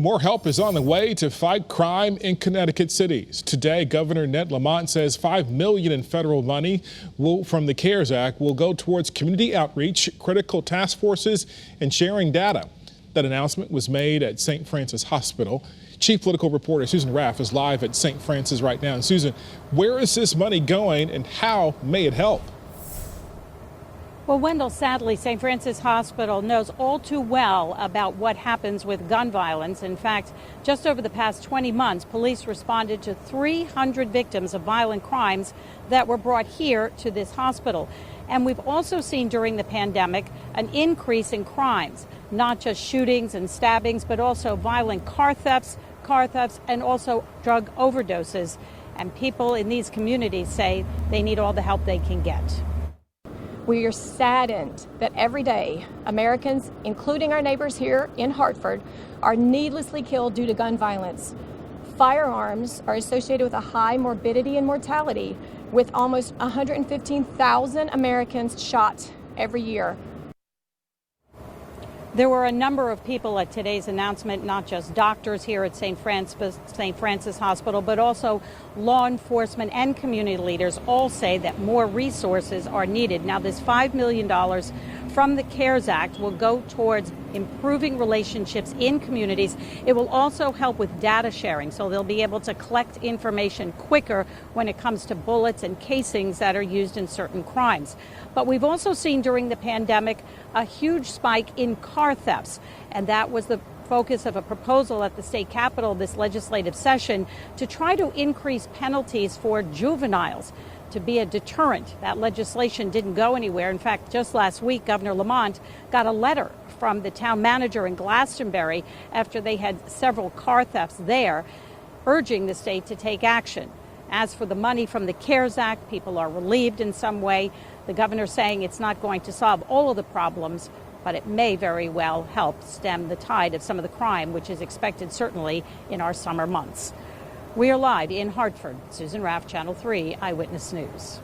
More help is on the way to fight crime in Connecticut cities. Today, Governor Ned Lamont says $5 million in federal money from the CARES Act will go towards community outreach, critical task forces, and sharing data. That announcement was made at St. Francis Hospital. Chief political reporter Susan Raff is live at St. Francis right now. And Susan, where is this money going and how may it help? Well, Wendell, sadly, St. Francis Hospital knows all too well about what happens with gun violence. In fact, just over the past 20 months, police responded to 300 victims of violent crimes that were brought here to this hospital. And we've also seen during the pandemic an increase in crimes, not just shootings and stabbings, but also violent car thefts, and also drug overdoses. And people in these communities say they need all the help they can get. We are saddened that every day Americans, including our neighbors here in Hartford, are needlessly killed due to gun violence. Firearms are associated with a high morbidity and mortality, with almost 115,000 Americans shot every year. There were a number of people at today's announcement, not just doctors here at St. Francis Hospital, but also law enforcement and community leaders all say that more resources are needed. Now, this $5 million from the CARES Act will go towards improving relationships in communities. It will also help with data sharing, so they'll be able to collect information quicker when it comes to bullets and casings that are used in certain crimes. But we've also seen during the pandemic a huge spike in car thefts, and that was the focus of a proposal at the state capitol this legislative session to try to increase penalties for juveniles to be a deterrent. That legislation didn't go anywhere. In fact, just last week, Governor Lamont got a letter from the town manager in Glastonbury after they had several car thefts there, urging the state to take action. As for the money from the CARES Act, people are relieved in some way. The governor saying it's not going to solve all of the problems, but it may very well help stem the tide of some of the crime, which is expected certainly in our summer months. We are live in Hartford. Susan Raff, Channel 3 Eyewitness News.